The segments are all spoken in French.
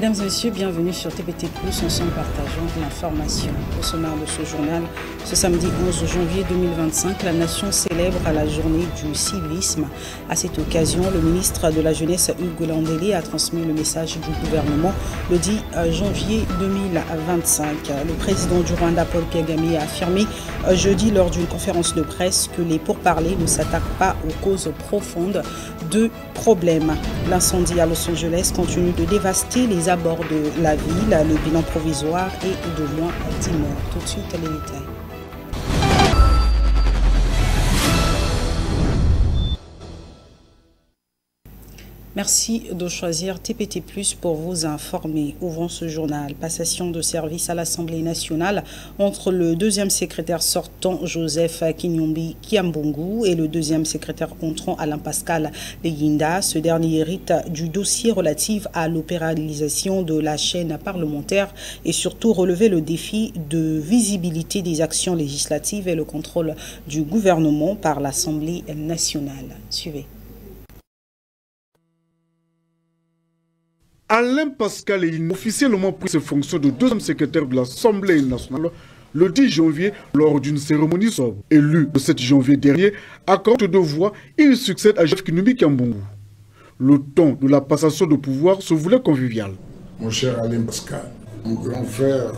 Mesdames et messieurs, bienvenue sur TPT+, ensemble partageons l'information. Au sommaire de ce journal, ce samedi 11 janvier 2025, la nation célèbre la journée du civisme. À cette occasion, le ministre de la Jeunesse, Hugues Landélé, a transmis le message du gouvernement le 10 janvier 2025. Le président du Rwanda, Paul Kagame, a affirmé jeudi lors d'une conférence de presse que les pourparlers ne s'attaquent pas aux causes profondes de problèmes. L'incendie à Los Angeles continue de dévaster les abords de la ville. Le bilan provisoire est de moins 10 morts. Tout de suite, les détails. Merci de choisir TPT+, pour vous informer. Ouvrons ce journal. Passation de service à l'Assemblée nationale entre le deuxième secrétaire sortant Joseph Kinyombi Kiambongu et le deuxième secrétaire entrant Alain Pascal Leyinda. Ce dernier hérite du dossier relatif à l'opéralisation de la chaîne parlementaire et surtout relever le défi de visibilité des actions législatives et le contrôle du gouvernement par l'Assemblée nationale. Suivez. Alain Pascal a officiellement pris ses fonctions de deuxième secrétaire de l'Assemblée nationale le 10 janvier lors d'une cérémonie sobre. Élu le 7 janvier dernier, à compte de voix, il succède à Joseph Kinyombi Kiambongu. Le temps de la passation de pouvoir se voulait convivial. Mon cher Alain Pascal, mon grand frère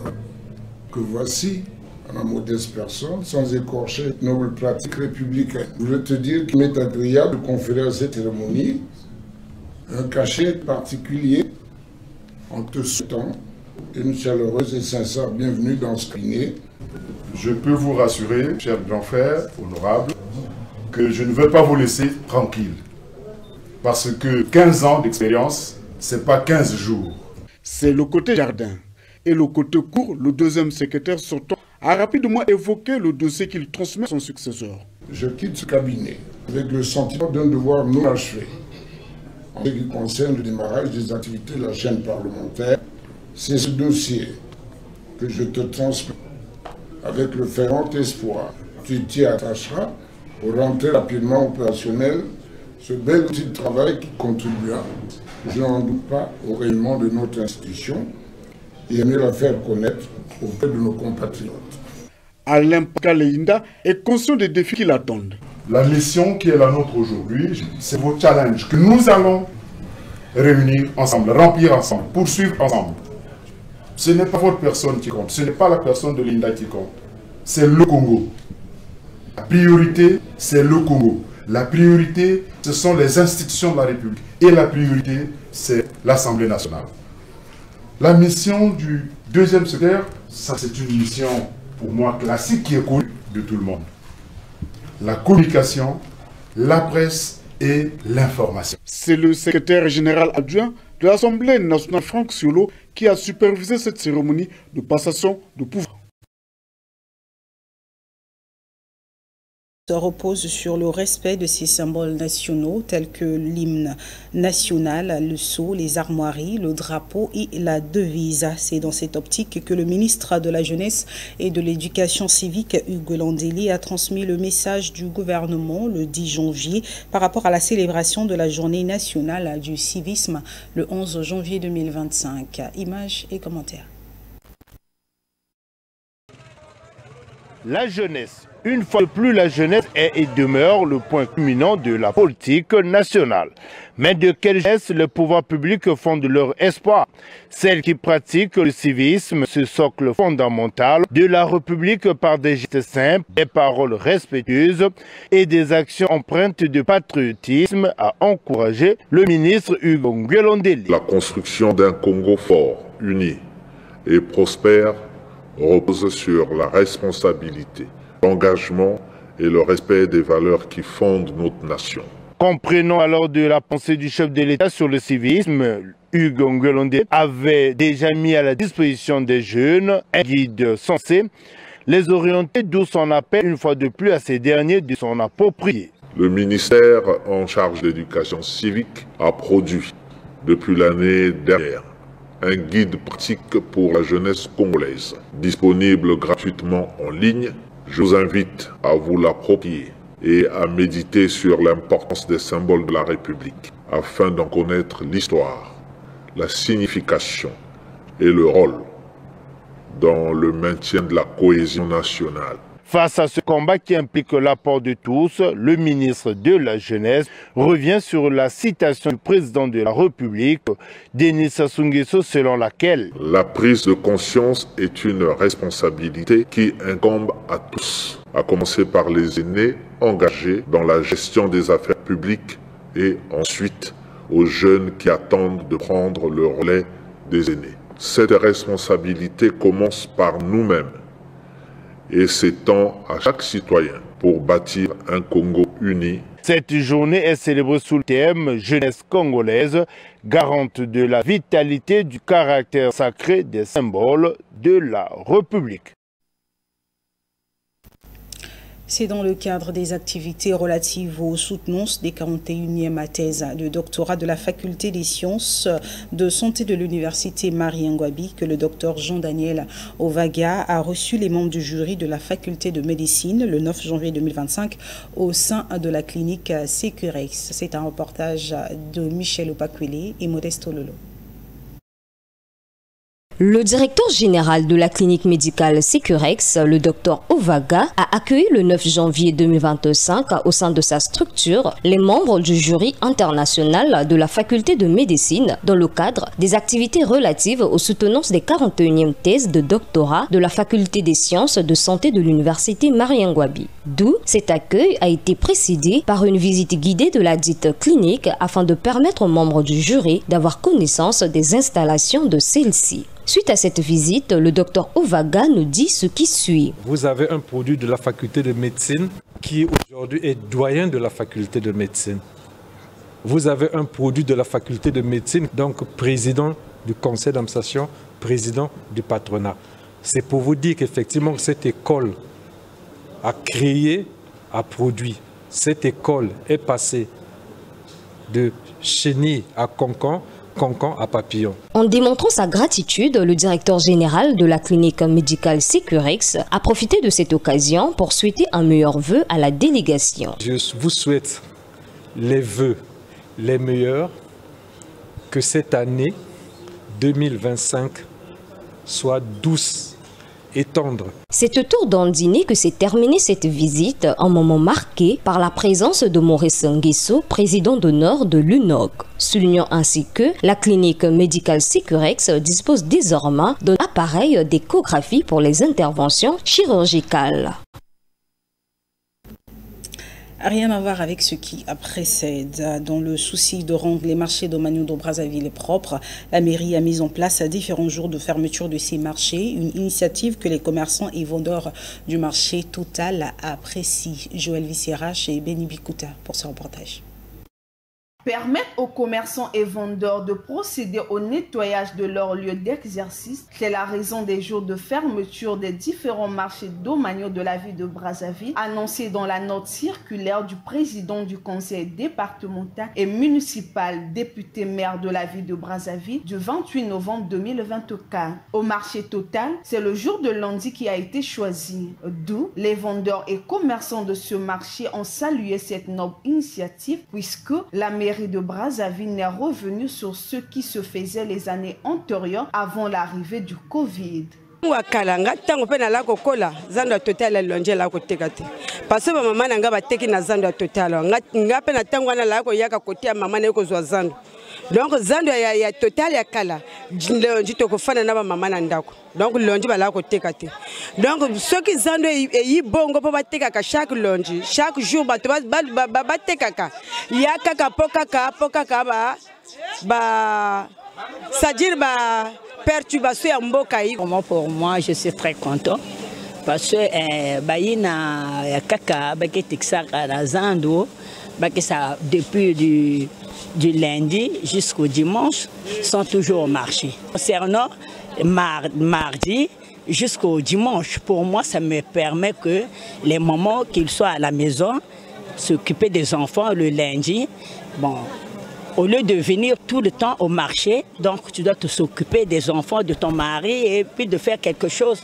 que voici, à ma modeste personne, sans écorcher noble pratique républicaine. Je veux te dire qu'il m'est agréable de conférer à cette cérémonie un cachet particulier en te souhaitant une chaleureuse et sincère bienvenue dans ce cabinet. Je peux vous rassurer, cher grand frère, honorable, que je ne veux pas vous laisser tranquille. Parce que 15 ans d'expérience, c'est pas 15 jours. C'est le côté jardin. Et le côté court, le deuxième secrétaire sortant a rapidement évoqué le dossier qu'il transmet à son successeur. Je quitte ce cabinet avec le sentiment d'un devoir non achevé. En ce qui concerne le démarrage des activités de la chaîne parlementaire, c'est ce dossier que je te transmets avec le fervent espoir. Tu t'y attacheras pour rentrer rapidement opérationnel ce bel outil de travail qui contribuera, je n'en doute pas, au rayonnement de notre institution et à mieux la faire connaître auprès de nos compatriotes. Alain Pascal Leyinda est conscient des défis qui l'attendent. La mission qui est la nôtre aujourd'hui, c'est vos challenges que nous allons réunir ensemble, remplir ensemble, poursuivre ensemble. Ce n'est pas votre personne qui compte, ce n'est pas la personne de Leyinda qui compte, c'est le Congo. La priorité, c'est le Congo. La priorité, ce sont les institutions de la République. Et la priorité, c'est l'Assemblée nationale. La mission du deuxième secrétaire, ça c'est une mission pour moi classique qui est connue de tout le monde. La communication, la presse et l'information. C'est le secrétaire général adjoint de l'Assemblée nationale, Franck Siolo, qui a supervisé cette cérémonie de passation de pouvoir. Se repose sur le respect de ces symboles nationaux tels que l'hymne national, le sceau, les armoiries, le drapeau et la devise. C'est dans cette optique que le ministre de la Jeunesse et de l'Éducation civique, Hugues Landélé, a transmis le message du gouvernement le 10 janvier par rapport à la célébration de la journée nationale du civisme le 11 janvier 2025. Images et commentaires. La jeunesse. Une fois de plus, la jeunesse est et demeure le point culminant de la politique nationale. Mais de quelle jeunesse le pouvoir public fonde leur espoir? Celle qui pratique le civisme, ce socle fondamental de la République par des gestes simples, des paroles respectueuses et des actions empreintes de patriotisme, a encouragé le ministre Hugues Landélé. La construction d'un Congo fort, uni et prospère repose sur la responsabilité, l'engagement et le respect des valeurs qui fondent notre nation. Comprenons alors de la pensée du chef de l'État sur le civisme, Hugues Landélé avait déjà mis à la disposition des jeunes un guide censé les orienter, d'où son appel une fois de plus à ces derniers de s'en approprier. Le ministère en charge de l'éducation civique a produit depuis l'année dernière un guide pratique pour la jeunesse congolaise, disponible gratuitement en ligne. Je vous invite à vous l'approprier et à méditer sur l'importance des symboles de la République, afin d'en connaître l'histoire, la signification et le rôle dans le maintien de la cohésion nationale. Face à ce combat qui implique l'apport de tous, le ministre de la Jeunesse revient sur la citation du président de la République, Denis Sassou Nguesso, selon laquelle la prise de conscience est une responsabilité qui incombe à tous, à commencer par les aînés engagés dans la gestion des affaires publiques et ensuite aux jeunes qui attendent de prendre le relais des aînés. Cette responsabilité commence par nous-mêmes et s'étend à chaque citoyen pour bâtir un Congo uni. Cette journée est célébrée sous le thème « Jeunesse congolaise », garante de la vitalité du caractère sacré des symboles de la République. C'est dans le cadre des activités relatives aux soutenances des 41e thèses de doctorat de la Faculté des sciences de santé de l'Université Marie-Ngouabi que le docteur Jean-Daniel Ovaga a reçu les membres du jury de la Faculté de médecine le 9 janvier 2025 au sein de la clinique Sécurex. C'est un reportage de Michel Opakwele et Modeste Lolo. Le directeur général de la clinique médicale Sécurex, le docteur Ovaga, a accueilli le 9 janvier 2025 au sein de sa structure les membres du jury international de la faculté de médecine dans le cadre des activités relatives aux soutenances des 41e thèses de doctorat de la faculté des sciences de santé de l'université Marie-Ngouabi. D'où cet accueil a été précédé par une visite guidée de la dite clinique afin de permettre aux membres du jury d'avoir connaissance des installations de celle-ci. Suite à cette visite, le docteur Ovaga nous dit ce qui suit. Vous avez un produit de la faculté de médecine qui aujourd'hui est doyen de la faculté de médecine. Vous avez un produit de la faculté de médecine, donc président du conseil d'administration, président du patronat. C'est pour vous dire qu'effectivement cette école a créé, a produit. Cette école est passée de chenille à cancan à papillon. En démontrant sa gratitude, le directeur général de la clinique médicale Sécurex a profité de cette occasion pour souhaiter un meilleur vœu à la délégation. Je vous souhaite les vœux les meilleurs, que cette année 2025 soit douce et tendre. C'est au tour d'Andini que s'est terminée cette visite, un moment marqué par la présence de Maurice Nguesso, président d'honneur de l'UNOG. Soulignant ainsi que la clinique médicale Sécurex dispose désormais d'un appareil d'échographie pour les interventions chirurgicales. Rien à voir avec ce qui précède. Dans le souci de rendre les marchés domaniaux de Brazzaville propres, la mairie a mis en place différents jours de fermeture de ces marchés, une initiative que les commerçants et vendeurs du marché Total apprécient. Joël Vicerache et Benny Bikuta pour ce reportage. Permettre aux commerçants et vendeurs de procéder au nettoyage de leur lieu d'exercice, c'est la raison des jours de fermeture des différents marchés domaniaux de la ville de Brazzaville, annoncé dans la note circulaire du président du conseil départemental et municipal, député maire de la ville de Brazzaville, du 28 novembre 2024. Au marché Total, c'est le jour de lundi qui a été choisi, d'où les vendeurs et commerçants de ce marché ont salué cette noble initiative, puisque la mairie de Brazzaville n'est revenue sur ce qui se faisait les années antérieures avant l'arrivée du Covid. Wakalanga tango pe na la kokola zando Total lonje la koteka te parce que mama nanga bateki na zando Total nga pe na tango na la ko yaka kotia mama na ko zwa zando donc zando ya Total ya kala lonje to ko fana na ba mama na ndako donc lonje ba la koteka te donc ceux qui zando yi bongo po bateka ka chaque lonje chaque jour ba bateka ka ya kaka poka ka ba c'est-à-dire ba perturbation à Mbokaï. Pour moi, je suis très content parce que Baïna Kaka depuis du lundi jusqu'au dimanche sont toujours au marché. Concernant mardi jusqu'au dimanche, pour moi, ça me permet que les moments qu'ils soient à la maison, s'occuper des enfants le lundi, bon. Au lieu de venir tout le temps au marché, donc tu dois te s'occuper des enfants, de ton mari et puis de faire quelque chose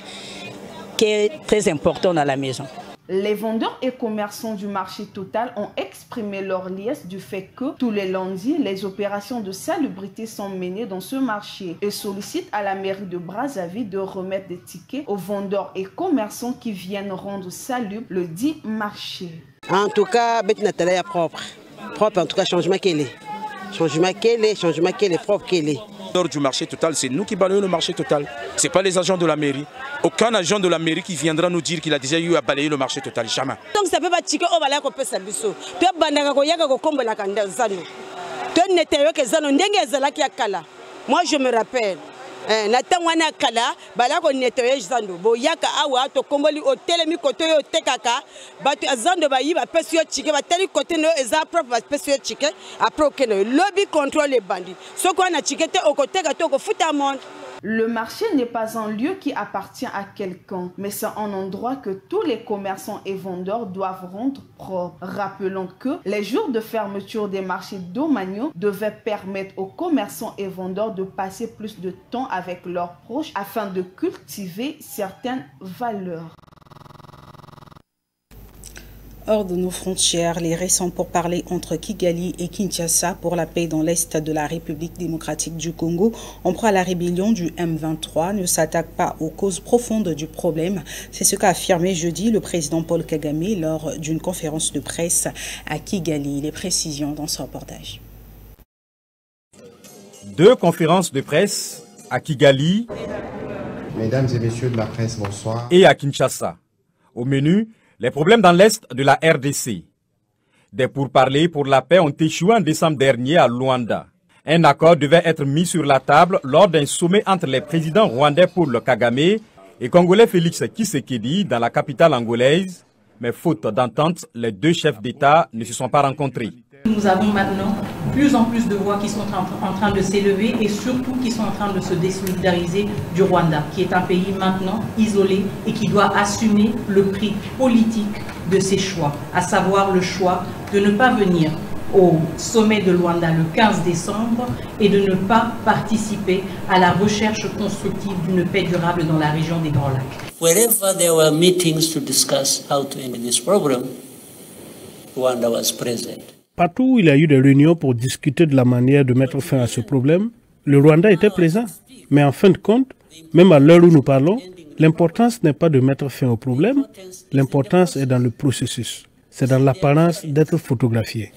qui est très important dans la maison. Les vendeurs et commerçants du marché Total ont exprimé leur liesse du fait que tous les lundis, les opérations de salubrité sont menées dans ce marché et sollicitent à la mairie de Brazzaville de remettre des tickets aux vendeurs et commerçants qui viennent rendre salubre le dit marché. En tout cas, Betnatala est propre. Propre en tout cas, changement qu'elle est. Changement qu'elle est, propre qu'elle est. Du marché Total, c'est nous qui balayons le marché Total. Ce n'est pas les agents de la mairie. Aucun agent de la mairie qui viendra nous dire qu'il a déjà eu à balayer le marché Total. Jamais. Donc ça peut pas tirer au balai qu'on peut s'abuser. Tu as bandé qu'on y a qu'on comble la candidate zano. Tu as nettoyé que zano n'engue zala qui a kala. Moi je me rappelle. Natangwana kala bala ko nettoyer zando bo yaka awa to komboli hotel mi koto yo tekaka batu zando ba yiba pesio chike ba teli kote no eza propre ba pesio chike après que le lobby contrôle les bandits so ko na chike te okoteka to ko futa monde. Le marché n'est pas un lieu qui appartient à quelqu'un, mais c'est un endroit que tous les commerçants et vendeurs doivent rendre propre. Rappelons que les jours de fermeture des marchés domaniaux devaient permettre aux commerçants et vendeurs de passer plus de temps avec leurs proches afin de cultiver certaines valeurs. Hors de nos frontières, les récents pourparlers entre Kigali et Kinshasa pour la paix dans l'est de la République démocratique du Congo en proie à la rébellion du M23 ne s'attaquent pas aux causes profondes du problème. C'est ce qu'a affirmé jeudi le président Paul Kagame lors d'une conférence de presse à Kigali. Les précisions dans ce reportage. 2 conférences de presse à Kigali. Mesdames et messieurs de la presse, bonsoir. Et à Kinshasa. Au menu, les problèmes dans l'est de la RDC. Des pourparlers pour la paix ont échoué en décembre dernier à Luanda. Un accord devait être mis sur la table lors d'un sommet entre les présidents rwandais Paul Kagame et congolais Félix Tshisekedi dans la capitale angolaise. Mais faute d'entente, les 2 chefs d'État ne se sont pas rencontrés. Nous avons maintenant plus en plus de voix qui sont en train de s'élever et surtout qui sont en train de se désolidariser du Rwanda, qui est un pays maintenant isolé et qui doit assumer le prix politique de ses choix, à savoir le choix de ne pas venir au sommet de Luanda le 15 décembre et de ne pas participer à la recherche constructive d'une paix durable dans la région des Grands Lacs. Wherever there were meetings to discuss how to end this problem, Rwanda was present. Partout où il y a eu des réunions pour discuter de la manière de mettre fin à ce problème, le Rwanda était présent. Mais en fin de compte, même à l'heure où nous parlons, l'importance n'est pas de mettre fin au problème, l'importance est dans le processus. C'est dans l'apparence d'être photographié.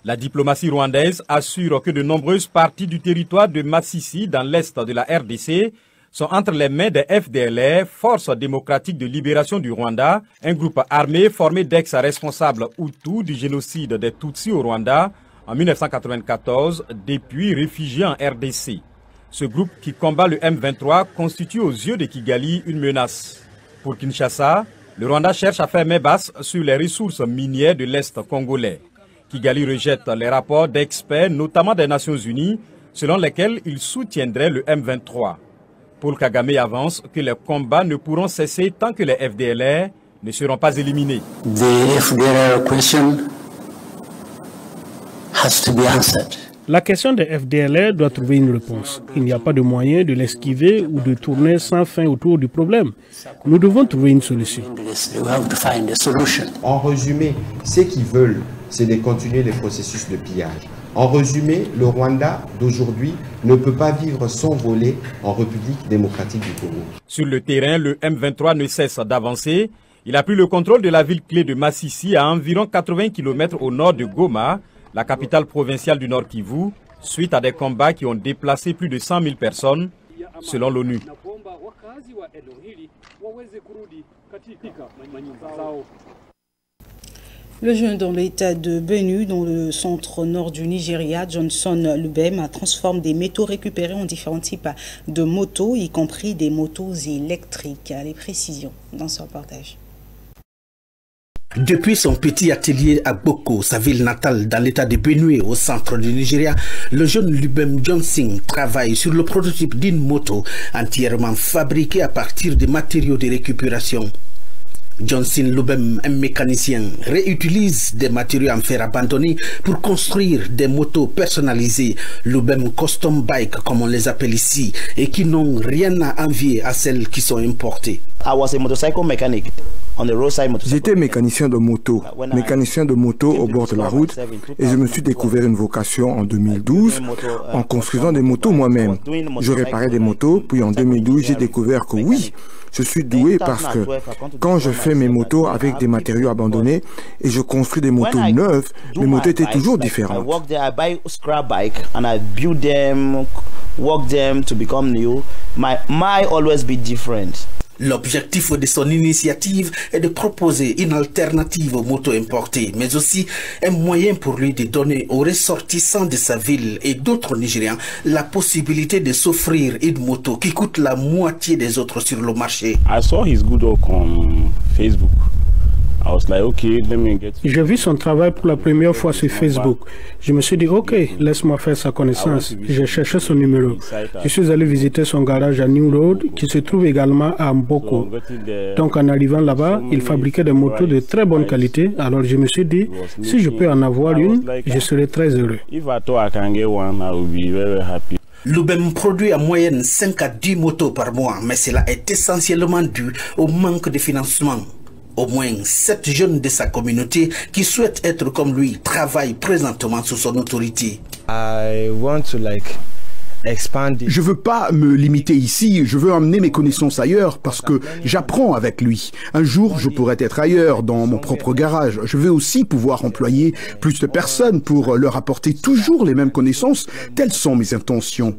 La diplomatie rwandaise assure que de nombreuses parties du territoire de Massissi, dans l'est de la RDC, sont entre les mains des FDLR, Force démocratique de libération du Rwanda, un groupe armé formé d'ex-responsables Hutus du génocide des Tutsis au Rwanda en 1994, depuis réfugiés en RDC. Ce groupe qui combat le M23 constitue aux yeux de Kigali une menace. Pour Kinshasa, le Rwanda cherche à faire main basse sur les ressources minières de l'Est congolais. Kigali rejette les rapports d'experts, notamment des Nations Unies, selon lesquels il soutiendrait le M23. Paul Kagame avance que les combats ne pourront cesser tant que les FDLR ne seront pas éliminés. La question des FDLR doit trouver une réponse. Il n'y a pas de moyen de l'esquiver ou de tourner sans fin autour du problème. Nous devons trouver une solution. En résumé, ce qu'ils veulent, c'est de continuer les processus de pillage. En résumé, le Rwanda d'aujourd'hui ne peut pas vivre sans voler en République démocratique du Congo. Sur le terrain, le M23 ne cesse d'avancer. Il a pris le contrôle de la ville clé de Massissi à environ 80 km au nord de Goma, la capitale provinciale du Nord Kivu, suite à des combats qui ont déplacé plus de 100 000 personnes, selon l'ONU. Le jeune dans l'état de Benue, dans le centre nord du Nigeria, Johnson Lubem, transforme des métaux récupérés en différents types de motos, y compris des motos électriques. Les précisions dans ce reportage. Depuis son petit atelier à Boko, sa ville natale dans l'état de Benue, au centre du Nigeria, le jeune Lubem Johnson travaille sur le prototype d'une moto entièrement fabriquée à partir des matériaux de récupération. Johnson Lubem, un mécanicien, réutilise des matériaux en fer abandonnés pour construire des motos personnalisées, Lubem Custom Bike comme on les appelle ici, et qui n'ont rien à envier à celles qui sont importées. J'étais mécanicien de moto au bord de la route et je me suis découvert une vocation en 2012 en construisant des motos moi-même. Je réparais des motos, puis en 2012 j'ai découvert que oui, je suis doué parce que quand je fais mes motos avec des matériaux abandonnés et je construis des motos neuves, mes motos étaient toujours différentes. L'objectif de son initiative est de proposer une alternative aux motos importées, mais aussi un moyen pour lui de donner aux ressortissants de sa ville et d'autres Nigérians la possibilité de s'offrir une moto qui coûte la moitié des autres sur le marché. I saw his good work on Facebook. J'ai vu son travail pour la première fois sur Facebook. Je me suis dit, ok, laisse-moi faire sa connaissance. J'ai cherché son numéro. Je suis allé visiter son garage à New Road, qui se trouve également à Mboko. Donc en arrivant là-bas, il fabriquait des motos de très bonne qualité. Alors je me suis dit, si je peux en avoir une, je serai très heureux. Lubem produit en moyenne 5 à 10 motos par mois, mais cela est essentiellement dû au manque de financement. Au moins 7 jeunes de sa communauté qui souhaitent être comme lui travaillent présentement sous son autorité. Je ne veux pas me limiter ici, je veux emmener mes connaissances ailleurs parce que j'apprends avec lui. Un jour, je pourrais être ailleurs, dans mon propre garage. Je veux aussi pouvoir employer plus de personnes pour leur apporter toujours les mêmes connaissances. Telles sont mes intentions.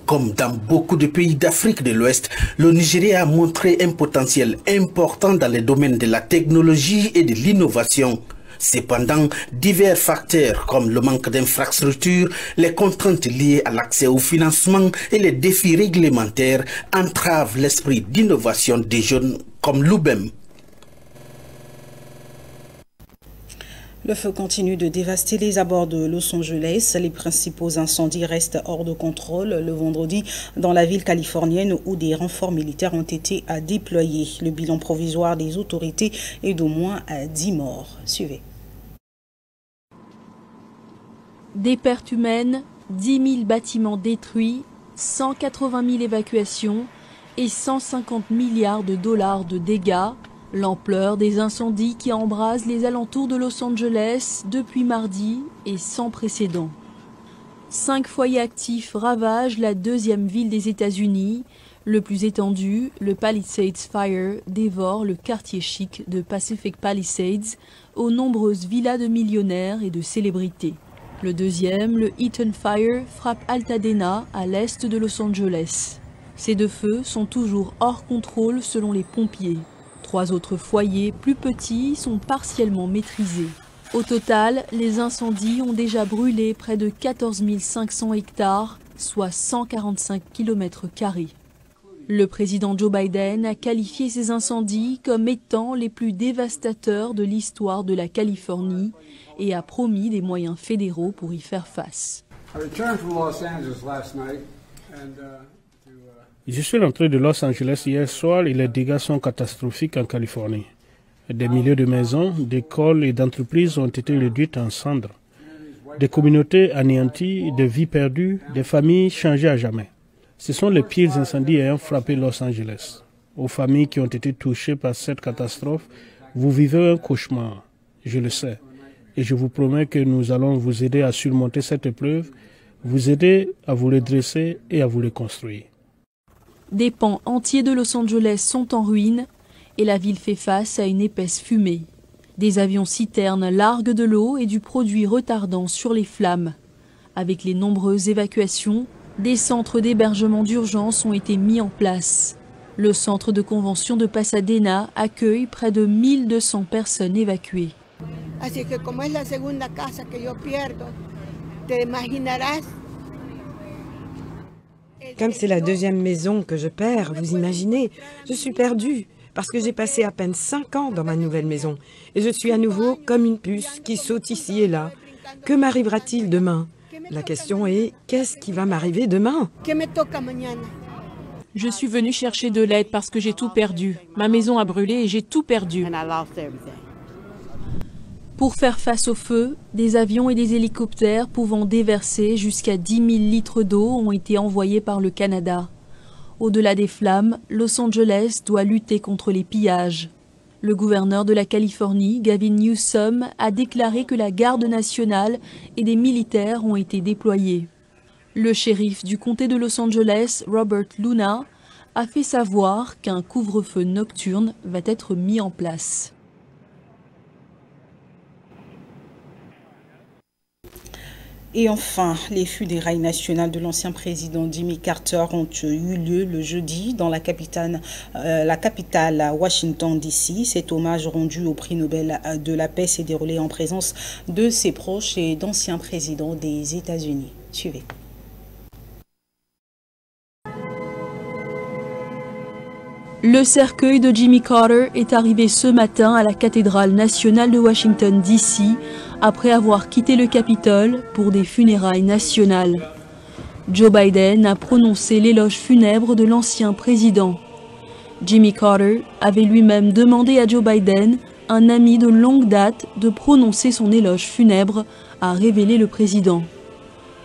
Comme dans beaucoup de pays d'Afrique de l'Ouest, le Nigeria a montré un potentiel important dans les domaines de la technologie et de l'innovation. Cependant, divers facteurs comme le manque d'infrastructures, les contraintes liées à l'accès au financement et les défis réglementaires entravent l'esprit d'innovation des jeunes comme Lubem. Le feu continue de dévaster les abords de Los Angeles. Les principaux incendies restent hors de contrôle le vendredi dans la ville californienne où des renforts militaires ont été déployés. Le bilan provisoire des autorités est d'au moins 10 morts. Suivez. Des pertes humaines, 10 000 bâtiments détruits, 180 000 évacuations et 150 milliards de dollars de dégâts. L'ampleur des incendies qui embrasent les alentours de Los Angeles depuis mardi est sans précédent. 5 foyers actifs ravagent la deuxième ville des États-Unis. Le plus étendu, le Palisades Fire, dévore le quartier chic de Pacific Palisades aux nombreuses villas de millionnaires et de célébrités. Le deuxième, le Eaton Fire, frappe Altadena à l'est de Los Angeles. Ces 2 feux sont toujours hors contrôle selon les pompiers. 3 autres foyers plus petits sont partiellement maîtrisés. Au total, les incendies ont déjà brûlé près de 14 500 hectares, soit 145 km². Le président Joe Biden a qualifié ces incendies comme étant les plus dévastateurs de l'histoire de la Californie et a promis des moyens fédéraux pour y faire face. Je suis rentré de Los Angeles hier soir et les dégâts sont catastrophiques en Californie. Des milliers de maisons, d'écoles et d'entreprises ont été réduites en cendres. Des communautés anéanties, des vies perdues, des familles changées à jamais. Ce sont les pires incendies ayant frappé Los Angeles. Aux familles qui ont été touchées par cette catastrophe, vous vivez un cauchemar, je le sais. Et je vous promets que nous allons vous aider à surmonter cette épreuve, vous aider à vous redresser et à vous reconstruire. Des pans entiers de Los Angeles sont en ruine et la ville fait face à une épaisse fumée. Des avions citernes larguent de l'eau et du produit retardant sur les flammes. Avec les nombreuses évacuations, des centres d'hébergement d'urgence ont été mis en place. Le centre de convention de Pasadena accueille près de 1200 personnes évacuées. Así que como es la segunda casa que yo pierdo, te imaginarás. Comme c'est la deuxième maison que je perds, vous imaginez, je suis perdue parce que j'ai passé à peine 5 ans dans ma nouvelle maison et je suis à nouveau comme une puce qui saute ici et là. Que m'arrivera-t-il demain? La question est, qu'est-ce qui va m'arriver demain? Je suis venue chercher de l'aide parce que j'ai tout perdu. Ma maison a brûlé et j'ai tout perdu. Pour faire face au feu, des avions et des hélicoptères pouvant déverser jusqu'à 10 000 litres d'eau ont été envoyés par le Canada. Au-delà des flammes, Los Angeles doit lutter contre les pillages. Le gouverneur de la Californie, Gavin Newsom, a déclaré que la garde nationale et des militaires ont été déployés. Le shérif du comté de Los Angeles, Robert Luna, a fait savoir qu'un couvre-feu nocturne va être mis en place. Et enfin, les funérailles nationales de l'ancien président Jimmy Carter ont eu lieu le jeudi dans la capitale Washington DC. Cet hommage rendu au prix Nobel de la paix s'est déroulé en présence de ses proches et d'anciens présidents des États-Unis. Suivez. Le cercueil de Jimmy Carter est arrivé ce matin à la cathédrale nationale de Washington DC après avoir quitté le Capitole pour des funérailles nationales. Joe Biden a prononcé l'éloge funèbre de l'ancien président. Jimmy Carter avait lui-même demandé à Joe Biden, un ami de longue date, de prononcer son éloge funèbre, a révélé le président.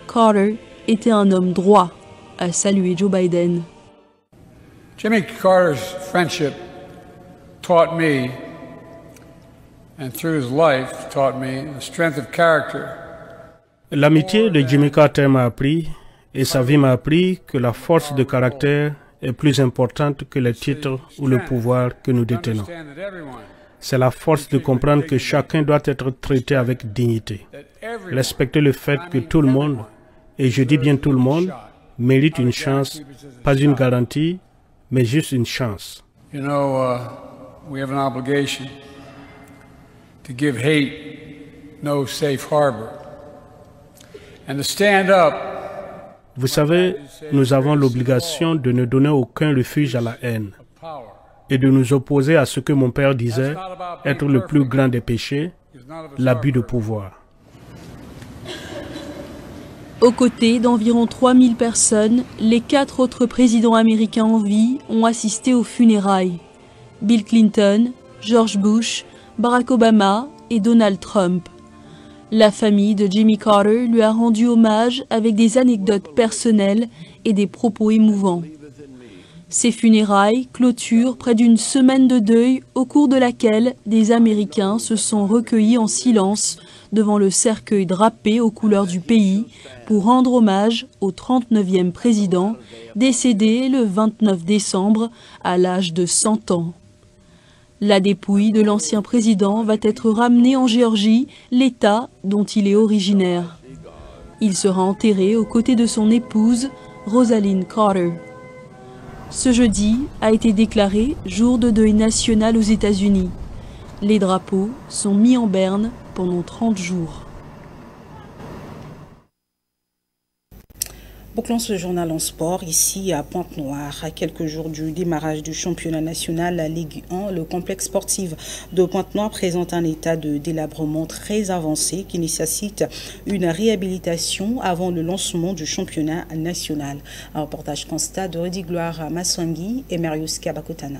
Carter était un homme droit, a salué Joe Biden. Jimmy Carter's friendship taught me, and through his life taught me, the strength of character. L'amitié de Jimmy Carter m'a appris, et sa vie m'a appris, que la force de caractère est plus importante que les titres ou le pouvoir que nous détenons. C'est la force de comprendre que chacun doit être traité avec dignité. Respecter le fait que tout le monde, et je dis bien tout le monde, mérite une chance, pas une garantie, mais juste une chance. You know, we have an obligation to give hate no safe harbor and to stand up. Vous savez, nous avons l'obligation de ne donner aucun refuge à la haine et de nous opposer à ce que mon père disait être le plus grand des péchés, l'abus de pouvoir. Aux côtés d'environ 3000 personnes, les 4 autres présidents américains en vie ont assisté aux funérailles. Bill Clinton, George Bush, Barack Obama et Donald Trump. La famille de Jimmy Carter lui a rendu hommage avec des anecdotes personnelles et des propos émouvants. Ces funérailles clôturent près d'une semaine de deuil au cours de laquelle des Américains se sont recueillis en silence devant le cercueil drapé aux couleurs du pays pour rendre hommage au 39e président décédé le 29 décembre à l'âge de 100 ans. La dépouille de l'ancien président va être ramenée en Géorgie, l'État dont il est originaire. Il sera enterré aux côtés de son épouse, Rosalynn Carter. Ce jeudi a été déclaré jour de deuil national aux États-Unis. Les drapeaux sont mis en berne pendant 30 jours. Bouclons ce journal en sport ici à Pointe-Noire. À quelques jours du démarrage du championnat national la Ligue 1, le complexe sportif de Pointe-Noire présente un état de délabrement très avancé qui nécessite une réhabilitation avant le lancement du championnat national. Un reportage constat de Rudy Gloire Masswangui et Marius Kabakotana.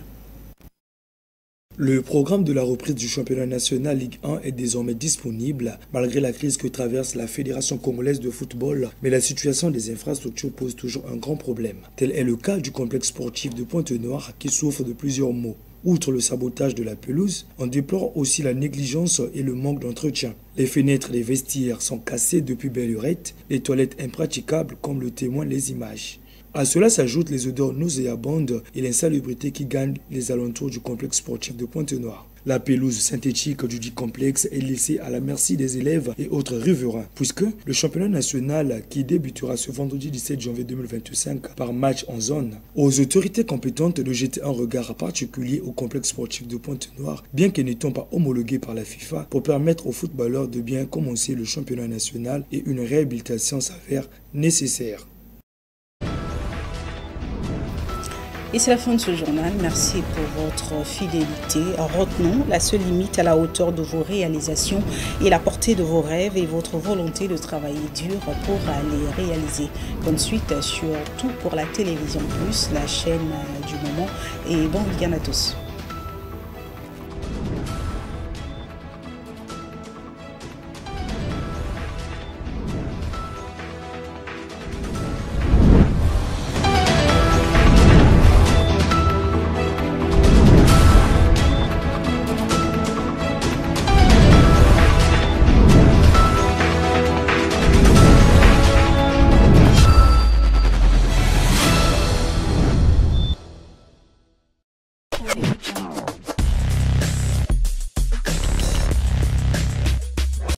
Le programme de la reprise du championnat national Ligue 1 est désormais disponible malgré la crise que traverse la Fédération congolaise de football, mais la situation des infrastructures pose toujours un grand problème. Tel est le cas du complexe sportif de Pointe-Noire qui souffre de plusieurs maux. Outre le sabotage de la pelouse, on déplore aussi la négligence et le manque d'entretien. Les fenêtres des vestiaires sont cassées depuis belle lurette, les toilettes impraticables comme le témoignent les images. À cela s'ajoutent les odeurs nauséabondes et l'insalubrité qui gagnent les alentours du complexe sportif de Pointe-Noire. La pelouse synthétique du dit complexe est laissée à la merci des élèves et autres riverains, puisque le championnat national qui débutera ce vendredi 17 janvier 2025 par match en zone, aux autorités compétentes de jeter un regard particulier au complexe sportif de Pointe-Noire, bien qu'ils n'étant pas homologués par la FIFA, pour permettre aux footballeurs de bien commencer le championnat national et une réhabilitation s'avère nécessaire. Et c'est la fin de ce journal. Merci pour votre fidélité. Retenons, la seule limite à la hauteur de vos réalisations et la portée de vos rêves et votre volonté de travailler dur pour les réaliser. Bonne suite surtout pour la télévision plus, la chaîne du moment, et bon week-end à tous.